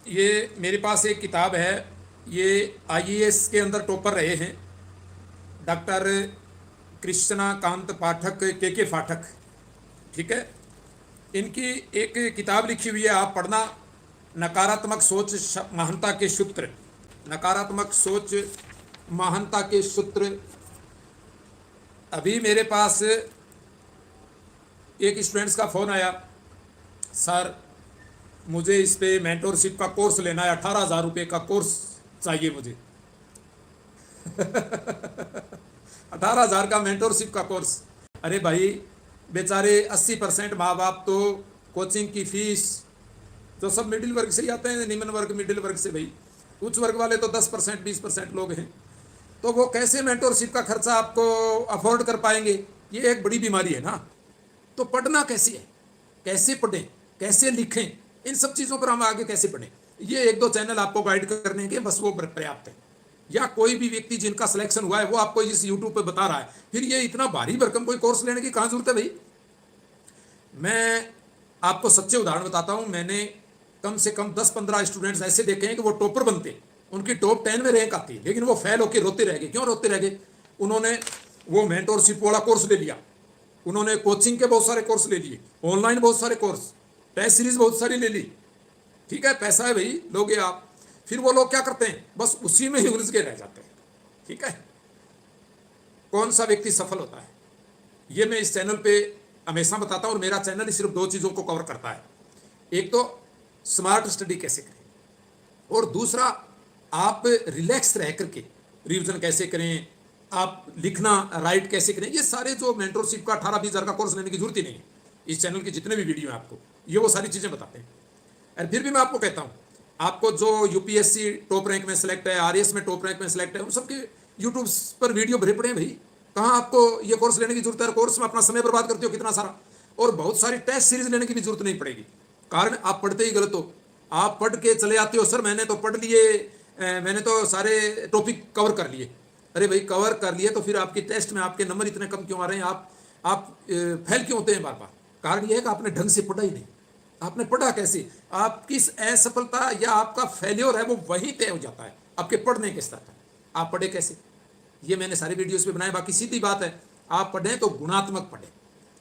ये मेरे पास एक किताब है। ये आईएएस के अंदर टॉपर रहे हैं डॉक्टर कृष्णा कांत पाठक के पाठक। ठीक है। इनकी एक किताब लिखी हुई है, आप पढ़ना। नकारात्मक सोच महानता के सूत्र। नकारात्मक सोच महानता के सूत्र। अभी मेरे पास एक स्टूडेंट्स का फ़ोन आया, सर मुझे इस पे मेंटोरशिप का कोर्स लेना है, 18,000 रुपये का कोर्स चाहिए मुझे। 18,000 का मेंटोरशिप का कोर्स। अरे भाई बेचारे 80% माँ बाप तो कोचिंग की फीस, जो सब मिडिल वर्ग से ही आते हैं, निम्न वर्ग मिडिल वर्ग से, भाई उच्च वर्ग वाले तो 10% 20% लोग हैं, तो वो कैसे मेंटोरशिप का खर्चा आपको अफोर्ड कर पाएंगे? ये एक बड़ी बीमारी है ना। तो पढ़ना कैसे है, कैसे पढ़ें, कैसे लिखें, इन सब चीज़ों पर हम आगे कैसे पढ़ें, ये एक दो चैनल आपको गाइड करने के बस वो पर्याप्त है। या कोई भी व्यक्ति जिनका सिलेक्शन हुआ है वो आपको इस यूट्यूब पे बता रहा है, फिर ये इतना भारी भरकम कोई कोर्स लेने की कहाँ जरूरत है भाई? मैं आपको सच्चे उदाहरण बताता हूँ। मैंने कम से कम 10-15 स्टूडेंट्स ऐसे देखे हैं कि वो टॉपर बनते, उनकी टॉप 10 में रैंक आती, लेकिन वो फेल होकर रोते रह गए। क्यों रोते रह गए? उन्होंने वो मेंटोरशिप वाला कोर्स ले लिया, उन्होंने कोचिंग के बहुत सारे कोर्स ले लिए, ऑनलाइन बहुत सारे कोर्स, टेस्ट सीरीज बहुत सारी ले ली। ठीक है, पैसा है भाई, लोगे आप। फिर वो लोग क्या करते हैं, बस उसी में ही उलझ के रह जाते हैं। ठीक है, कौन सा व्यक्ति सफल होता है ये मैं इस चैनल पे हमेशा बताता हूं, और मेरा चैनल सिर्फ दो चीज़ों को कवर करता है। एक तो स्मार्ट स्टडी कैसे करें, और दूसरा आप रिलैक्स रह करके रिविजन कैसे करें, आप लिखना राइट कैसे करें। ये सारे जो मेंटोरशिप का 18-20 हज़ार का कोर्स लेने की जरूरत ही नहीं है। इस चैनल के जितने भी वीडियो हैं आपको ये वो सारी चीज़ें बताते हैं। और फिर भी मैं आपको कहता हूँ, आपको जो यूपीएससी टॉप रैंक में सेलेक्ट है, आरएएस में टॉप रैंक में सेलेक्ट है, उन सबके यूट्यूब पर वीडियो भरे पड़े हैं भाई। कहाँ आपको ये कोर्स लेने की जरूरत है? कोर्स में अपना समय बर्बाद करते हो कितना सारा, और बहुत सारी टेस्ट सीरीज लेने की भी जरूरत नहीं पड़ेगी, कारण आप पढ़ते ही गलत हो। आप पढ़ के चले आते हो, सर मैंने तो पढ़ लिए, मैंने तो सारे टॉपिक कवर कर लिए। अरे भाई कवर कर लिए तो फिर आपकी टेस्ट में आपके नंबर इतने कम क्यों आ रहे हैं? आप फेल क्यों होते हैं बार बार? कारण यह है कि आपने ढंग से पढ़ा ही नहीं। आपने पढ़ा कैसे? आपकी असफलता या आपका फेल्योर है वो वहीं तय हो जाता है आपके पढ़ने के स्तर पर। आप पढ़े कैसे, ये मैंने सारी वीडियोस पे बनाए। बाकी सीधी बात है, आप पढ़ें तो गुणात्मक पढ़ें।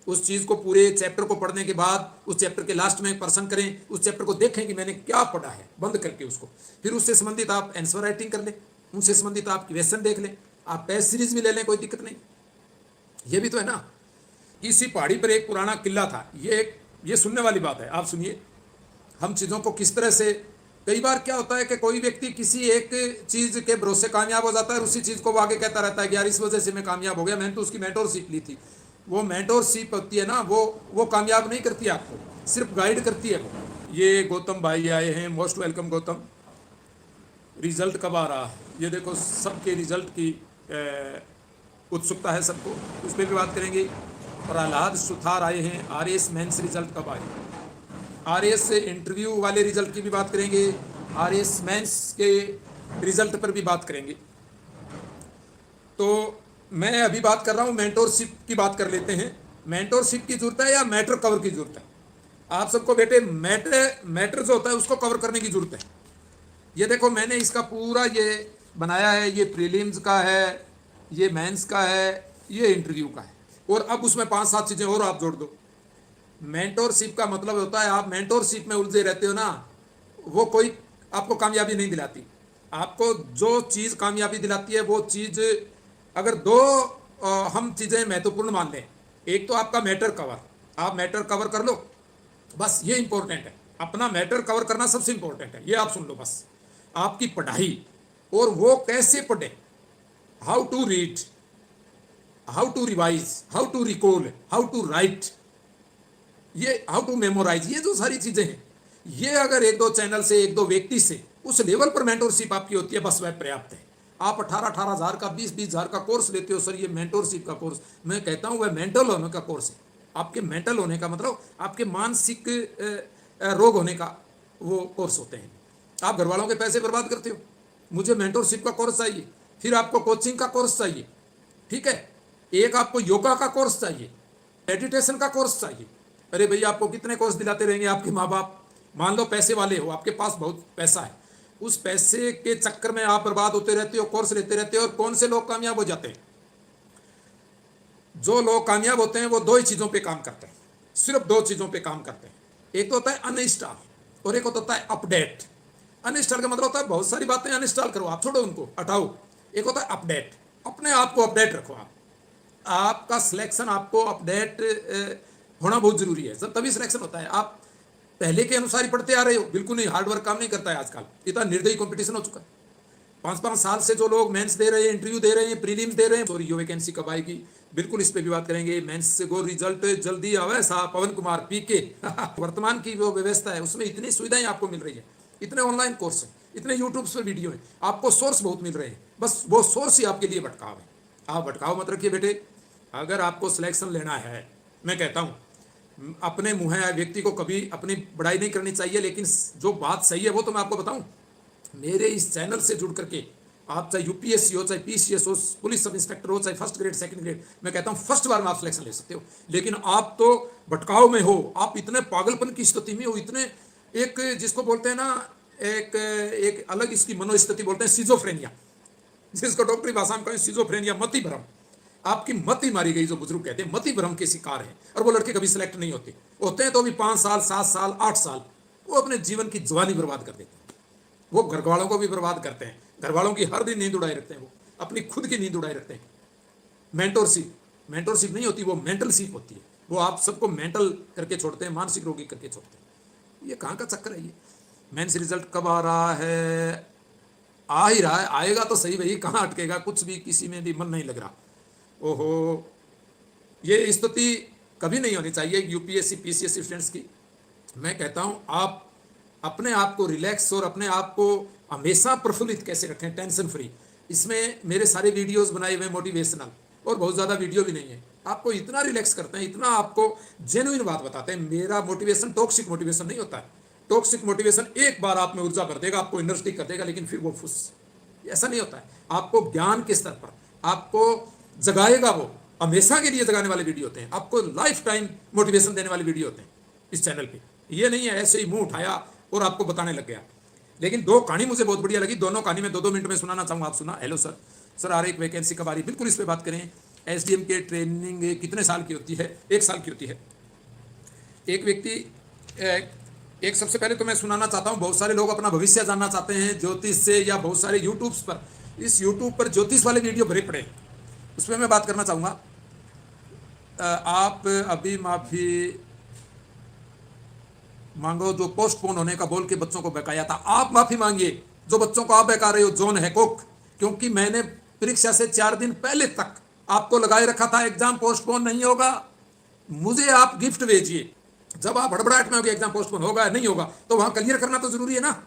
उस चीज़ को, पूरे चैप्टर को पढ़ने के बाद उस चैप्टर के लास्ट में पर्सन करें, उस चैप्टर को देखें कि मैंने क्या पढ़ा है, बंद करके उसको। फिर उससे संबंधित आप आंसर राइटिंग कर लें, उनसे संबंधित आप क्वेश्चन देख लें, आप टेस्ट सीरीज भी ले लें, कोई दिक्कत नहीं। ये भी तो है ना। किसी पहाड़ी पर एक पुराना किला था, ये सुनने वाली बात है, आप सुनिए हम चीज़ों को किस तरह से। कई बार क्या होता है कि कोई व्यक्ति किसी एक चीज़ के भरोसे कामयाब हो जाता है, और उसी चीज़ को वो आगे कहता रहता है कि यार इस वजह से मैं कामयाब हो गया, मैंने तो उसकी मेंटोरशिप ली थी। वो मेंटोरशिप होती है ना, वो कामयाब नहीं करती आपको, सिर्फ गाइड करती है वो। ये गौतम भाई आए हैं, मोस्ट वेलकम गौतम। रिजल्ट कब आ रहा है? ये देखो सबके रिजल्ट की उत्सुकता है सबको, उस पर भी बात करेंगे। प्रहलाद सुथार आए हैं, आरएएस मेंस रिजल्ट कब आए? आरएएस से इंटरव्यू वाले रिजल्ट की भी बात करेंगे, आरएएस मेंस के रिजल्ट पर भी बात करेंगे। तो मैं अभी बात कर रहा हूँ मेंटोरशिप की, बात कर लेते हैं। मेंटोरशिप की जरूरत है या मैटर कवर की जरूरत है? आप सबको बेटे मैटर जो होता है उसको कवर करने की जरूरत है। ये देखो मैंने इसका पूरा ये बनाया है, ये प्रीलिम्स का है, ये मेंस का है, ये इंटरव्यू का है, और अब उसमें 5-7 चीज़ें और आप जोड़ दो। मेंटोरशिप का मतलब होता है, आप मेंटोरशिप में उलझे रहते हो ना, वो कोई आपको कामयाबी नहीं दिलाती। आपको जो चीज़ कामयाबी दिलाती है वो चीज़, अगर दो हम चीज़ें महत्वपूर्ण मान लें। एक तो आपका मैटर कवर, आप मैटर कवर कर लो, बस ये इंपॉर्टेंट है। अपना मैटर कवर करना सबसे इंपॉर्टेंट है, ये आप सुन लो बस। आपकी पढ़ाई, और वो कैसे पढ़े, how to read, how to revise, how to recall, how to write, ये हाउ टू मेमोराइज, ये जो सारी चीजें हैं, ये अगर एक दो चैनल से, एक दो व्यक्ति से उस लेवल पर मेंटोरशिप आपकी होती है, बस वह पर्याप्त है। आप 18-18 हज़ार का, 20-20 हज़ार का कोर्स लेते हो, सर ये मेंटोरशिप का कोर्स, मैं कहता हूं वह मेंटल होने का कोर्स है। आपके मेंटल होने का मतलब आपके मानसिक रोग होने का वो कोर्स होते हैं। आप घर वालों के पैसे बर्बाद करते हो, मुझे मेंटोरशिप का कोर्स चाहिए, फिर आपको कोचिंग का कोर्स चाहिए, ठीक है, एक आपको योगा का कोर्स चाहिए, मेडिटेशन का कोर्स चाहिए। अरे भैया आपको कितने कोर्स दिलाते रहेंगे आपके माँ बाप? मान लो पैसे वाले हो, आपके पास बहुत पैसा है, उस पैसे के चक्कर में आप बर्बाद होते रहते हो, कोर्स लेते रहते हो। और कौन से लोग कामयाब हो जाते हैं? जो लोग कामयाब होते हैं वो दो ही चीजों पे काम करते हैं, सिर्फ दो चीजों पे काम करते हैं। एक तो होता है अनइंस्टॉल और एक होता है अपडेट। अनइंस्टॉल का मतलब होता है बहुत सारी बातें अनइंस्टॉल करो, आप छोड़ो, उनको हटाओ। एक होता है अपडेट, अपने आप को अपडेट रखो। आपका सिलेक्शन, आपको अपडेट होना बहुत जरूरी है, तभी सिलेक्शन होता है। आप पहले के अनुसार ही पढ़ते आ रहे हो, बिल्कुल नहीं, हार्ड वर्क काम नहीं करता है आजकल, इतना निर्दयी कंपटीशन हो चुका है। 5-5 साल से जो लोग मेंस दे रहे हैं, इंटरव्यू दे रहे हैं, प्रीलिम्स दे रहे हैं, सॉरी यो वैकेंसी कब आएगी, बिल्कुल इस पे भी बात करेंगे। मेंस से गो रिजल्ट जल्दी आवे साहब, पवन कुमार पीके। वर्तमान की जो व्यवस्था है उसमें इतनी सुविधाएं आपको मिल रही है, इतने ऑनलाइन कोर्स हैं, इतने यूट्यूब पर वीडियो हैं, आपको सोर्स बहुत मिल रहे हैं, बस वो सोर्स ही आपके लिए भटकाव है। आप भटकाव मत रखिए बेटे। अगर आपको सिलेक्शन लेना है, मैं कहता हूं अपने मुँह व्यक्ति को कभी अपनी बड़ाई नहीं करनी चाहिए, लेकिन जो बात सही है वो तो मैं आपको बताऊं। मेरे इस चैनल से जुड़ करके आप चाहे यूपीएससी हो, चाहे पीसीएस हो, पुलिस सब इंस्पेक्टर हो, चाहे फर्स्ट ग्रेड सेकंड ग्रेड, मैं कहता हूं फर्स्ट बार में आप सिलेक्शन ले सकते हो। लेकिन आप तो भटकाव में हो, आप इतने पागलपन की स्थिति में हो, इतने एक जिसको बोलते हैं ना, एक अलग इसकी मनोस्थिति बोलते हैं, सिजोफ्रेनिया, जिसको डॉक्टरी भाषा में कहें सिजोफ्रेनिया, मति भ्रम। आपकी मति मारी गई, जो बुजुर्ग कहते हैं मति भ्रम के शिकार है। और वो लड़के कभी सिलेक्ट नहीं होते हैं तो भी 5 साल 7 साल 8 साल वो अपने जीवन की जवानी बर्बाद कर देते हैं। वो घर वालों को भी बर्बाद करते हैं, घर वालों की हर दिन नींद उड़ाए रखते हैं, वो अपनी खुद की नींद उड़ाए रखते हैं। मेंटोरशिप नहीं होती, वो मेंटल शिप होती है। वो आप सबको मेंटल करके छोड़ते हैं, मानसिक रोगी करके छोड़ते हैं। ये कहाँ का चक्कर है ये? मेंस रिजल्ट कब आ रहा है? आ ही रहा है, आएगा तो सही भाई, कहाँ अटकेगा? कुछ भी किसी में भी मन नहीं लग रहा। ओहो, ये स्थिति कभी नहीं होनी चाहिए यूपीएससी पीसीएससी स्टूडेंट्स की। मैं कहता हूं आप अपने आप को रिलैक्स और अपने आप को हमेशा प्रफुल्लित कैसे रखें, टेंशन फ्री। इसमें मेरे सारे वीडियोस बनाए हुए मोटिवेशनल, और बहुत ज़्यादा वीडियो भी नहीं है, आपको इतना रिलैक्स करते हैं, इतना आपको जेन्युइन बात बताते हैं। मेरा मोटिवेशन टॉक्सिक मोटिवेशन नहीं होता है। टॉक्सिक मोटिवेशन एक बार आप में ऊर्जा भर देगा, आपको एनर्जी कर देगा, लेकिन फिर वो फुस, ऐसा नहीं होता है। आपको ज्ञान के स्तर पर आपको जगाएगा, वो हमेशा के लिए जगाने वाले वीडियो होते हैं, आपको लाइफ टाइम मोटिवेशन देने वाले वीडियो होते हैं इस चैनल पे। ये नहीं है ऐसे ही मुंह उठाया और आपको बताने लग गया। लेकिन 2 कहानी मुझे बहुत बढ़िया लगी, दोनों कहानी में 2-2 मिनट में सुनाना चाहूँगा। आप सुना। हेलो सर आ रही एक वैकेंसी कब आ रही? बिल्कुल इस पर बात करें। एसडीएम के ट्रेनिंग कितने साल की होती है? 1 साल की होती है। एक व्यक्ति एक सबसे पहले तो मैं सुनाना चाहता हूँ, बहुत सारे लोग अपना भविष्य जानना चाहते हैं ज्योतिष से, या बहुत सारे यूट्यूब्स पर, इस यूट्यूब पर ज्योतिष वाले वीडियो भरे पड़े, उसमें मैं बात करना चाहूँगा। आप अभी माफ़ी मांगो जो पोस्टपोन होने का बोल के बच्चों को बहकाया था। आप माफ़ी मांगिए जो बच्चों को आप बहका रहे हो, जॉन हैकोक, क्योंकि मैंने परीक्षा से 4 दिन पहले तक आपको लगाए रखा था एग्जाम पोस्टपोन नहीं होगा। मुझे आप गिफ्ट भेजिए। जब आप हड़बड़ाहट में हो कि एग्जाम पोस्टपोन होगा नहीं होगा, तो वहां क्लियर करना तो जरूरी है ना।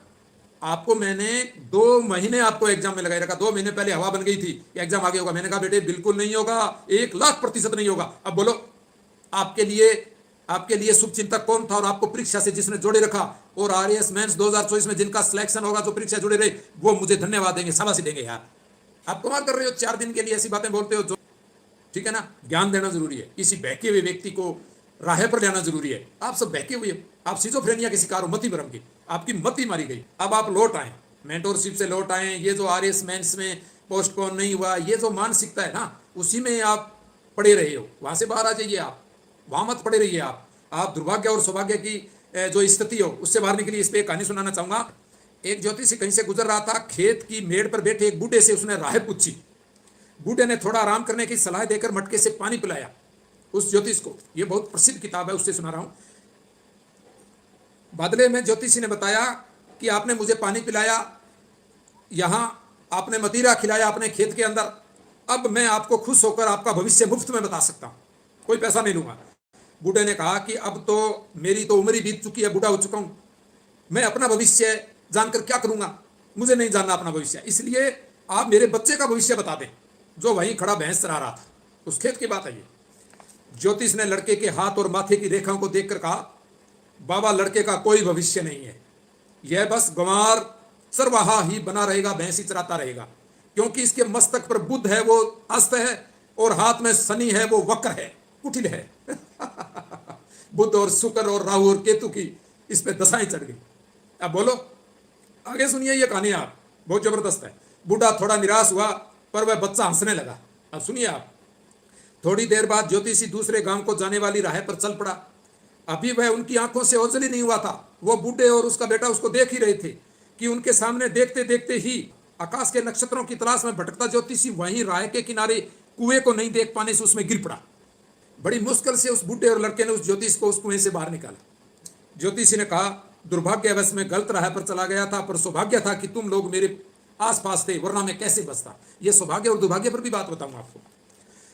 आपको मैंने 2 महीने आपको एग्जाम में लगाए रखा, 2 महीने पहले हवा बन गई थी कि एग्जाम आगे होगा। मैंने कहा बेटे बिल्कुल नहीं होगा, 1,00,000% नहीं होगा। अब बोलो आपके लिए शुभ चिंतक कौन था और आपको परीक्षा से जिसने जोड़े रखा? और आरएएस मेंस 2024 में जिनका सिलेक्शन होगा, जो परीक्षा जुड़े रहे, वो मुझे धन्यवाद देंगे, शाबाशी देंगे। यार आप कमाल कर रहे हो, 4 दिन के लिए ऐसी बातें बोलते हो जो, ठीक है ना। ज्ञान देना जरूरी है, किसी बहके हुए व्यक्ति को राह पर लाना जरूरी है। आप सब बहके हुए, आप सिजोफ्रेनिया के शिकार हो, मति भ्रम की, आपकी मति मारी गई। अब आप लौट आए, मेंटोरशिप से लौट आए। ये जो आरएएस मेंस में पोस्टपोन नहीं हुआ, ये जो मानसिकता है ना, उसी में आप पड़े रहे हो। वहां से बाहर आ जाइए, आप वहां मत पड़े रहिए। आप दुर्भाग्य और सौभाग्य की जो स्थिति हो उससे बाहर निकलिए। इस पर एक कहानी सुनाना चाहूंगा। एक ज्योतिषी कहीं से गुजर रहा था, खेत की मेड़ पर बैठे एक बूढ़े से उसने राह पूछी। बूढ़े ने थोड़ा आराम करने की सलाह देकर मटके से पानी पिलाया उस ज्योतिष को। यह बहुत प्रसिद्ध किताब है, उससे सुना रहा हूं। बदले में ज्योतिषी ने बताया कि आपने मुझे पानी पिलाया, यहां आपने मदिरा खिलाया अपने खेत के अंदर, अब मैं आपको खुश होकर आपका भविष्य मुफ्त में बता सकता हूं, कोई पैसा नहीं लूंगा। बूढ़े ने कहा कि अब तो मेरी तो उम्र ही बीत चुकी है, बूढ़ा हो चुका हूं, मैं अपना भविष्य जानकर क्या करूंगा? मुझे नहीं जानना अपना भविष्य, इसलिए आप मेरे बच्चे का भविष्य बता दें, जो वहीं खड़ा भैंस चरा रहा था। उस खेत की बात है ये। ज्योतिष ने लड़के के हाथ और माथे की रेखाओं को देखकर कहा, बाबा लड़के का कोई भविष्य नहीं है, यह बस गंवार चरवाहा ही बना रहेगा, भैंस ही चराता रहेगा, क्योंकि इसके मस्तक पर बुध है वो अस्त है, और हाथ में शनि है वो वक्र है, कुटिल है। बुध और शुक्र और राहु और केतु की इस पे दशाएं चढ़ गई। अब बोलो, आगे सुनिए ये कहानी आप, बहुत जबरदस्त है। बूढ़ा थोड़ा निराश हुआ पर वह बच्चा हंसने लगा। अब सुनिए आप, थोड़ी देर बाद ज्योतिषी दूसरे गांव को जाने वाली राह पर चल पड़ा। अभी वह उनकी आंखों से ओझल ही नहीं हुआ था। वो बूढ़े और उसका बेटा उसको देख ही रहे थे कि उनके सामने देखते देखते ही आकाश के नक्षत्रों की तलाश में भटकता ज्योतिषी वहीं राह के किनारे कुएं को नहीं देख पाने से उसमें गिर पड़ा। बड़ी मुश्किल से उस बूढ़े और लड़के ने उस ज्योतिष को उस कुएं से बाहर निकाला। ज्योतिषी ने कहा, दुर्भाग्यवश में गलत राह पर चला गया था, पर सौभाग्य था कि तुम लोग मेरे आसपास थे, वरना मैं कैसे बचता। यह सौभाग्य और दुर्भाग्य पर भी बात बताऊंगा आपको।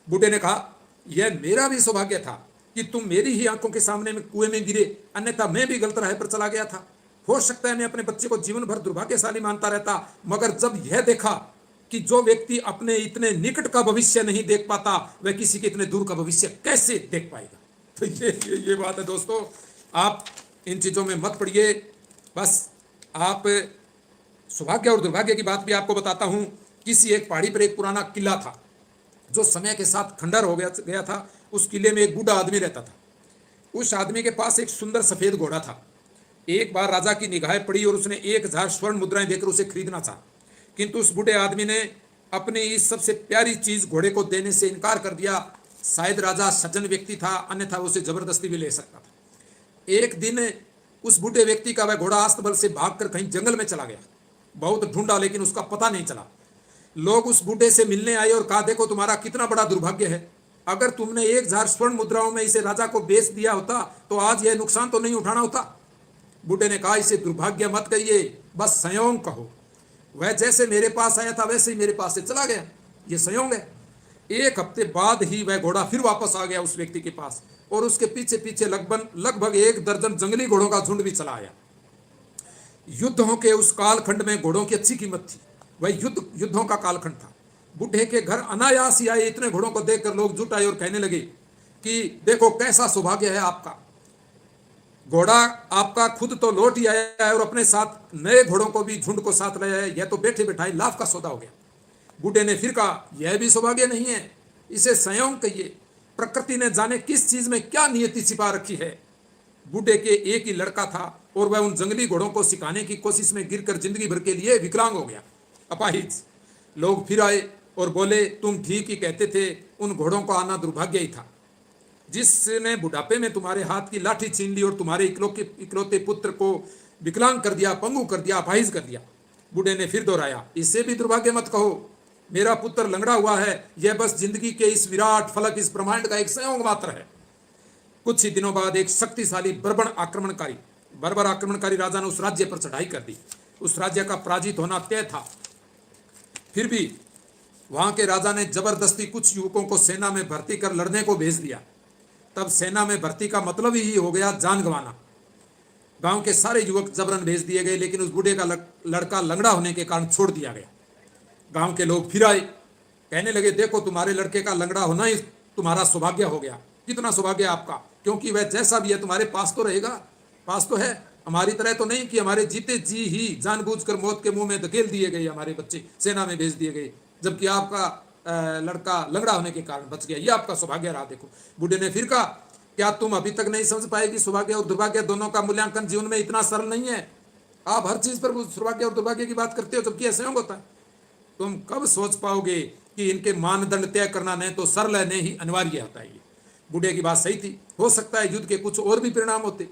बूढ़े ने कहा, यह मेरा भी सौभाग्य था कि तुम मेरी ही आंखों के सामने में कुएं में गिरे, अन्यथा मैं भी गलत राह पर चला गया था। हो सकता है मैं अपने बच्चे को जीवन भर दुर्भाग्यशाली मानता रहता, मगर जब यह देखा कि जो व्यक्ति अपने इतने निकट का भविष्य नहीं देख पाता, वह किसी के इतने दूर का भविष्य कैसे देख पाएगा। तो ये बात है दोस्तों। आप इन चीजों में मत पड़िए। बस आप सौभाग्य और दुर्भाग्य की बात भी आपको बताता हूं। किसी एक पहाड़ी पर एक पुराना किला था जो समय के साथ खंडर हो गया था। उस किले में एक बूढ़ा आदमी रहता था। उस आदमी के पास एक सुंदर सफेद घोड़ा था। एक बार राजा की निगाहें पड़ी और उसने 1000 स्वर्ण मुद्राएं देकर उसे खरीदना चाहा, किंतु उस बूढ़े आदमी ने अपनी इस सबसे प्यारी चीज घोड़े को देने से इनकार कर दिया। शायद राजा सज्जन व्यक्ति था, अन्यथा उसे जबरदस्ती भी ले सकता था। एक दिन उस बूढ़े व्यक्ति का वह घोड़ा अस्तबल से भागकर कहीं जंगल में चला गया। बहुत ढूंढा लेकिन उसका पता नहीं चला। लोग उस बूढ़े से मिलने आए और कहा, देखो तुम्हारा कितना बड़ा दुर्भाग्य है। अगर तुमने 1000 स्वर्ण मुद्राओं में इसे राजा को बेच दिया होता तो आज यह नुकसान तो नहीं उठाना होता। बूढ़े ने कहा, इसे दुर्भाग्य मत कहिए, बस संयोग कहो। वह जैसे मेरे पास आया था वैसे ही मेरे पास से चला गया, ये संयोग है। एक हफ्ते बाद ही वह घोड़ा फिर वापस आ गया उस व्यक्ति के पास और उसके पीछे पीछे लगभग 1 दर्जन जंगली घोड़ों का झुंड भी चला आया। युद्धों के उस कालखंड में घोड़ों की अच्छी कीमत थी। वह युद्धों का कालखंड था। बूढ़े के घर अनायास ही आए इतने घोड़ों को देखकर लोग जुट आए और कहने लगे कि देखो कैसा सौभाग्य है आपका, घोड़ा आपका खुद तो लौट ही आया है और अपने साथ नए घोड़ों को भी झुंड को साथ लाया है। यह तो बैठे बैठाए लाभ का सौदा हो गया। बूढ़े ने फिर कहा, यह भी सौभाग्य नहीं है, इसे संयोग कहिए। प्रकृति ने जाने किस चीज में क्या नियति छिपा रखी है। बूढ़े के एक ही लड़का था और वह उन जंगली घोड़ों को सिखाने की कोशिश में गिरकर जिंदगी भर के लिए विकलांग हो गया, अपाहिज। लोग फिर आए और बोले, तुम ठीक ही कहते थे, उन घोड़ों को आना दुर्भाग्य ही था। जिसने बुढ़ापे में तुम्हारे हाथ की लाठी छीन ली और तुम्हारे इकलौते पुत्र को विकलांग कर दिया, पंगु कर दिया, अपाहिज कर दिया। बूढ़े ने फिर दोहराया, इसे भी दुर्भाग्य मत कहो। मेरा पुत्र लंगड़ा हुआ है, यह बस जिंदगी के इस विराट फलक, इस ब्रह्मांड का एक संयोग मात्र है। कुछ ही दिनों बाद एक शक्तिशाली बर्बर आक्रमणकारी राजा ने उस राज्य पर चढ़ाई कर दी। उस राज्य का पराजित होना तय था। फिर भी वहां के राजा ने जबरदस्ती कुछ युवकों को सेना में भर्ती कर लड़ने को भेज दिया। तब सेना में भर्ती का मतलब ही हो गया जान गंवाना। गांव के सारे युवक जबरन भेज दिए गए, लेकिन उस बूढ़े का लड़का लंगड़ा होने के कारण छोड़ दिया गया। गांव के लोग फिर आए, कहने लगे, देखो तुम्हारे लड़के का लंगड़ा होना ही तुम्हारा सौभाग्य हो गया। कितना सौभाग्य आपका, क्योंकि वह जैसा भी है तुम्हारे पास तो रहेगा, पास तो है। हमारी तरह तो नहीं कि हमारे जीते जी ही जानबूझकर मौत के मुंह में धकेल दिए गए, हमारे बच्चे सेना में भेज दिए गए, जबकि आपका लड़का लंगड़ा होने के कारण बच गया। ये आपका सौभाग्य रहा। देखो, बूढ़े ने फिर कहा, क्या तुम अभी तक नहीं समझ पाए कि सौभाग्य और दुर्भाग्य दोनों का मूल्यांकन जीवन में इतना सरल नहीं है। आप हर चीज पर सौभाग्य और दुर्भाग्य की बात करते हो, जबकि ऐसा होता है। तुम कब सोच पाओगे कि इनके मानदंड तय करना नहीं तो सरल है, नहीं अनिवार्य होता है। ये बूढ़े की बात सही थी। हो सकता है युद्ध के कुछ और भी परिणाम होते,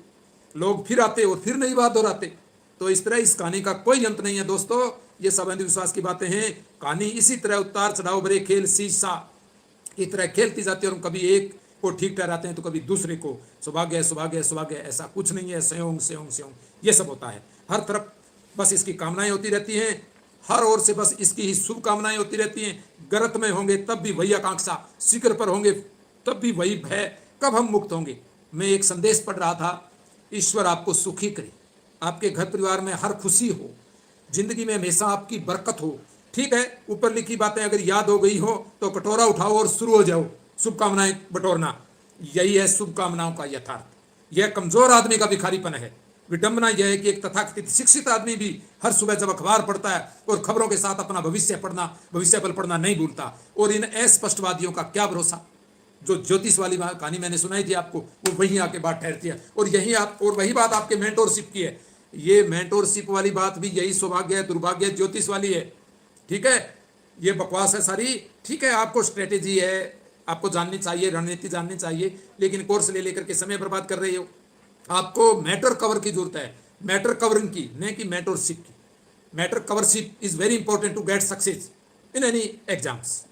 लोग फिर आते और फिर नई बात दोहराते। तो इस तरह इस कहानी का कोई अंत नहीं है दोस्तों। ये सब अंधविश्वास की बातें हैं। कहानी इसी तरह उतार चढ़ाव भरे खेल शीशा की तरह खेलती जाती है और हम कभी एक को ठीक ठहराते हैं तो कभी दूसरे को। सौभाग्य सौभाग्य सौभाग्य, ऐसा कुछ नहीं है। संयोग संयोग संयोग, ये सब होता है। हर तरफ बस इसकी कामनाएं होती रहती हैं, हर ओर से बस इसकी ही शुभकामनाएं होती रहती हैं। गर्त में होंगे तब भी वही आकांक्षा, शिखर पर होंगे तब भी वही भय, कब हम मुक्त होंगे। मैं एक संदेश पढ़ रहा था, ईश्वर आपको सुखी करे, आपके घर परिवार में हर खुशी हो, जिंदगी में हमेशा आपकी बरकत हो। ठीक है, ऊपर लिखी बातें अगर याद हो गई हो तो कटोरा उठाओ और शुरू हो जाओ शुभकामनाएं बटोरना। यही है शुभकामनाओं का यथार्थ। यह कमजोर आदमी का भिखारीपन है। विडंबना यह है कि एक तथाकथित शिक्षित आदमी भी हर सुबह जब अखबार पढ़ता है और खबरों के साथ अपना भविष्य पढ़ना, भविष्य पर पढ़ना नहीं भूलता। और इन अस्पष्टवादियों का क्या भरोसा, जो ज्योतिष वाली कहानी मैंने सुनाई थी आपको, वो वहीं आके बात ठहरती है। और यही आप, और वही बात आपके मेंटोरशिप की है। ये मेंटोरशिप वाली बात भी यही सौभाग्य है, दुर्भाग्य है, ज्योतिष वाली है। ठीक है, ये बकवास है सारी। ठीक है, आपको स्ट्रेटेजी है, आपको जाननी चाहिए, रणनीति जाननी चाहिए, लेकिन कोर्स ले लेकर के समय बर्बाद कर रहे हो। आपको मैटर कवर की जरूरत है, मैटर कवरिंग की, नहीं कि मेंटोरशिप की। Mentorship is very important to get success in any exams.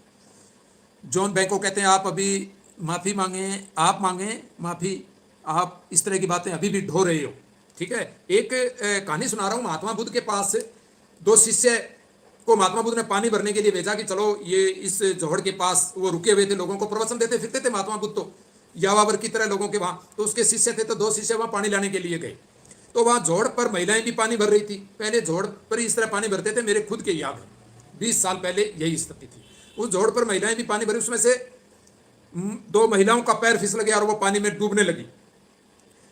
John Banko कहते हैं आप अभी माफ़ी मांगे, आप मांगे माफ़ी, आप इस तरह की बातें अभी भी ढो रहे हो। ठीक है, एक कहानी सुना रहा हूँ। महात्मा बुद्ध के पास दो शिष्य को महात्मा बुद्ध ने पानी भरने के लिए भेजा कि चलो ये इस जोहड़ के पास, वो रुके हुए थे, लोगों को प्रवचन देते फिरते थे महात्मा बुद्ध, तो यावावर की तरह लोगों के वहाँ। तो उसके शिष्य थे, तो दो शिष्य वहाँ पानी लाने के लिए गए। तो वहाँ जोहड़ पर महिलाएं भी पानी भर रही थी। पहले जोहड़ पर इस तरह पानी भरते थे, मेरे खुद के याद है, 20 साल पहले यही स्थिति थी। उस जोहड़ पर महिलाएं भी पानी भरी, उसमें से दो महिलाओं का पैर फिसल गया और वो पानी में डूबने लगी।